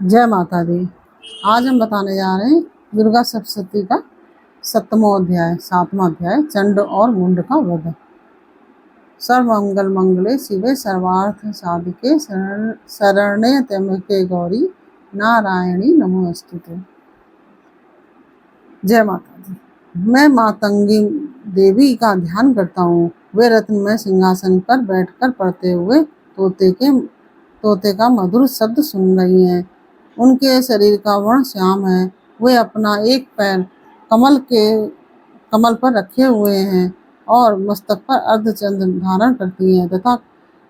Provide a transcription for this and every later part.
जय माता दी। आज हम बताने जा रहे हैं दुर्गा सप्तशती का 7वां अध्याय चंड और मुंड का वध। सर्वमंगल मंगले शिवे सर्वार्थ साधिके शरण्ये त्र्यंबके गौरी नारायणी नमोस्तुते। जय माता दी। मैं मातंगी देवी का ध्यान करता हूँ। वे रत्नमय सिंहासन पर बैठकर पढ़ते हुए तोते का मधुर शब्द सुन रही हैं। उनके शरीर का वर्ण श्याम है। वे अपना एक पैर कमल पर रखे हुए हैं और मस्तक पर अर्धचंद्र धारण करती हैं तथा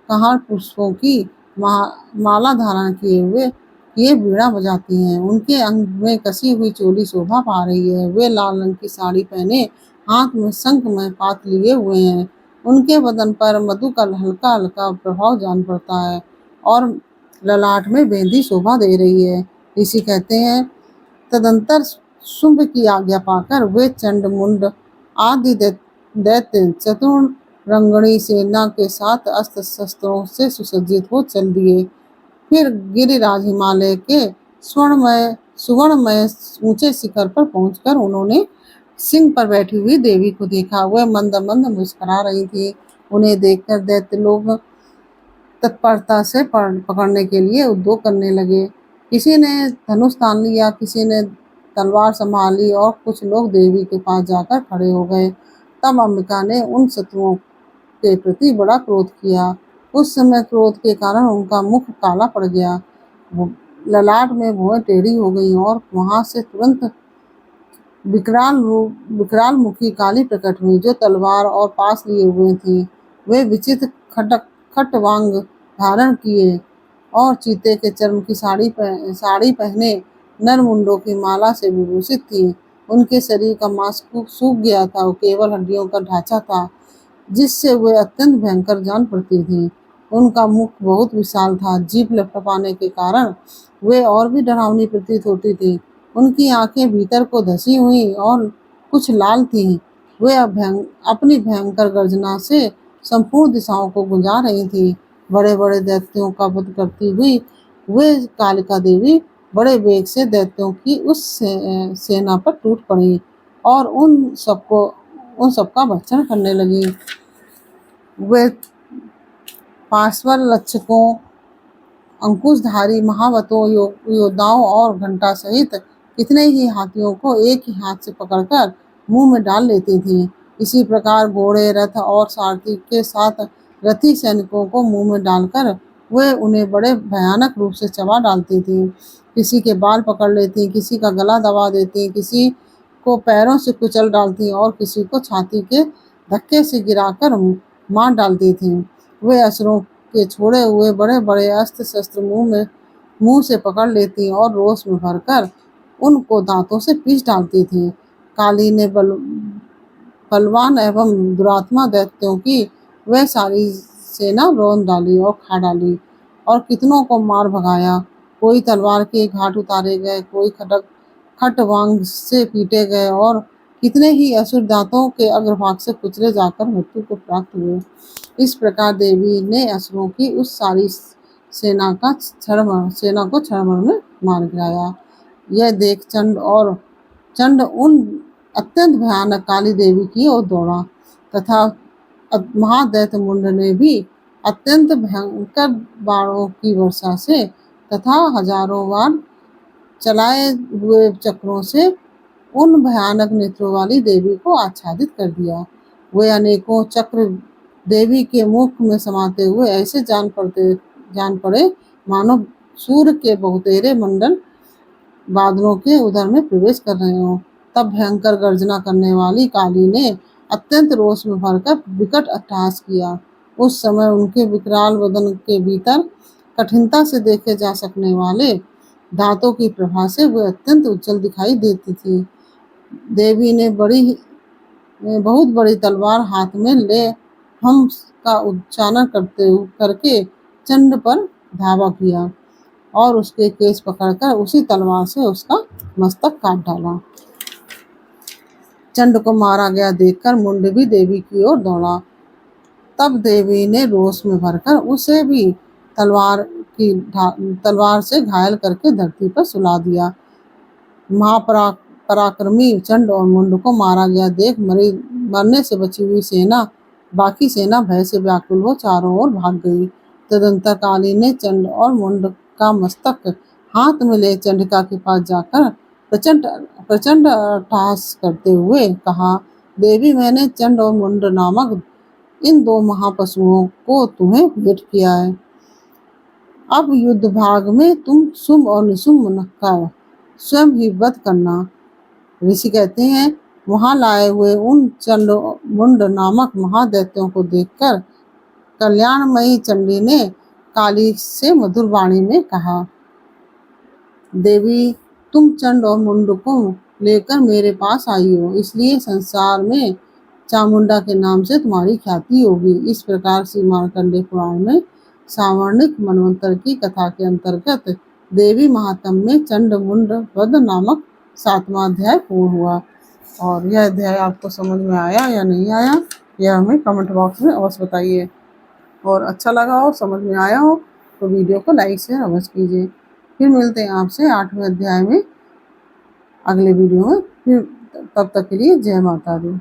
कहार पुष्पों की माला धारण किए वीणा बजाती हैं। उनके अंग में कसी हुई चोली शोभा पा रही है। वे लाल रंग की साड़ी पहने हाथ में शंख में पात लिए हुए हैं। उनके बदन पर मधु का हल्का हल्का प्रभाव जान पड़ता है और ललाट में बेंदी शोभा दे रही है। ऋषि कहते हैं, तदंतर शुंभ की आज्ञा पाकर वे चंड मुंड आदि दैत्य चतुरंगणी सेना के साथ अस्त्र शस्त्रों से सुसज्जित हो चल दिए। फिर गिरिराज हिमालय के सुवर्णमय ऊंचे शिखर पर पहुंचकर उन्होंने सिंह पर बैठी हुई देवी को देखा। वह मंद मंद मुस्कुरा रही थी। उन्हें देखकर दैत्य लोग तत्परता से पकड़ने के लिए उद्योग करने लगे। किसी ने धनुष तान लिया, किसी ने तलवार संभाल ली और कुछ लोग देवी के पास जाकर खड़े हो गए। तब अंबिका ने उन शत्रुओं के प्रति बड़ा क्रोध किया। उस समय क्रोध के कारण उनका मुख काला पड़ गया, ललाट में भौहें टेढ़ी हो गई और वहां से तुरंत विकराल मुखी काली प्रकट हुई, जो तलवार और पास लिए हुए थी। वे विचित्र खटवांग धारण किए और चीते के चर्म की साड़ी पहने नरमुंडों की माला से विभूषित थी। उनके शरीर का मांस सूख गया था, वो केवल हड्डियों का ढांचा था, जिससे वे अत्यंत भयंकर जान पड़ती थी। उनका मुख बहुत विशाल था, जीभ लपटपाने के कारण वे और भी डरावनी प्रतीत होती थी। उनकी आंखें भीतर को धसी हुई और कुछ लाल थीं। वे अपनी भयंकर गर्जना से संपूर्ण दिशाओं को गुंजा रही थी। बड़े बड़े दैत्यों का वध करती हुई वे कालिका देवी बड़े वेग से दैत्यों की उस सेना पर टूट पड़ी और उन सबका भक्षण करने लगी। वे पार्श्व लक्षकों, अंकुशधारी महावतों, योद्धाओं और घंटा सहित कितने ही हाथियों को एक ही हाथ से पकड़कर मुंह में डाल लेती थीं। इसी प्रकार घोड़े, रथ और सारथी के साथ रथी सैनिकों को मुंह में डालकर वे उन्हें बड़े भयानक रूप से चबा डालती थीं। किसी के बाल पकड़ लेती, किसी का गला दबा देती, किसी को पैरों से कुचल डालती और किसी को छाती के धक्के से गिराकर मार डालती थीं। वे असुरों के छोड़े हुए बड़े बड़े अस्त्र शस्त्र मुंह से पकड़ लेती और रोष में भरकर उनको दांतों से पीस डालती थी। काली ने बलवान एवं दुरात्मा दैत्यों की वह सारी सेना रौंद डाली और खा डाली और कितनों को मार भगाया। कोई तलवार के घाट उतारे गए, कोई खटवांग से पीटे गए और कितने ही असुर दांतों के अग्रभाग से कुचले जाकर मृत्यु को प्राप्त हुए। इस प्रकार देवी ने असुरों की उस सारी सेना को क्षण भर में मार गिराया। यह देख चंड उन अत्यंत भयानक काली देवी की ओर दौड़ा तथा महादैत्य मुंड ने भी अत्यंत भयंकर बाणों की वर्षा से तथा हजारों बार चलाए हुए चक्रों से उन भयानक नेत्रों वाली देवी को आच्छादित कर दिया। वे अनेकों चक्र देवी के मुख में समाते हुए ऐसे जान पड़े मानो सूर्य के बहुतेरे मंडल बादलों के उदर में प्रवेश कर रहे हों। तब भयंकर गर्जना करने वाली काली ने अत्यंत रोष में भरकर विकट अट्टहास किया। उस समय उनके विकराल वदन के भीतर कठिनता से देखे जा सकने वाले दांतों की प्रभा से वे अत्यंत उज्जवल दिखाई देती थी। देवी ने बहुत बड़ी तलवार हाथ में ले हम का उच्चारण करके चंड पर धावा किया और उसके केस पकड़कर उसी तलवार से उसका मस्तक काट डाला। चंड को मारा गया देखकर मुंड भी देवी की ओर दौड़ा। तब देवी ने रोष में भरकर उसे भी तलवार की तलवार से घायल करके धरती पर सुला दिया। महापराक्रमी चंड और मुंड को मारा गया देख मरने से बची हुई बाकी सेना भय से व्याकुल हो चारों ओर भाग गई। तदंतर काली ने चंड और मुंड का मस्तक हाथ में ले चंडिका के पास जाकर प्रचंड प्रचंड अट्टहास करते हुए कहा, देवी, मैंने चंड और मुंड नामक इन दो महापशुओं को तुम्हें भेंट किया है। अब युद्ध भाग में तुम शुंभ और निशुंभ का स्वयं ही वध करना। ऋषि कहते हैं, वहां लाए हुए उन चंड मुंड नामक महादैत्यों को देखकर कल्याणमयी चंडी ने काली से मधुर वाणी में कहा, देवी, तुम चंड और मुंड को लेकर मेरे पास आई हो, इसलिए संसार में चामुंडा के नाम से तुम्हारी ख्याति होगी। इस प्रकार से मार्कंडेय पुराण में सावर्णिक मनवंतर की कथा के अंतर्गत देवी महात्म्य में चंड मुंड वध नामक 7वां अध्याय पूर्ण हुआ। और यह अध्याय आपको समझ में आया या नहीं आया, यह हमें कमेंट बॉक्स में अवश्य बताइए। और अच्छा लगा हो, समझ में आया हो तो वीडियो को लाइक शेयर अवश्य कीजिए। फिर मिलते हैं आपसे 8वें अध्याय में अगले वीडियो में। फिर तब तक के लिए जय माता दी।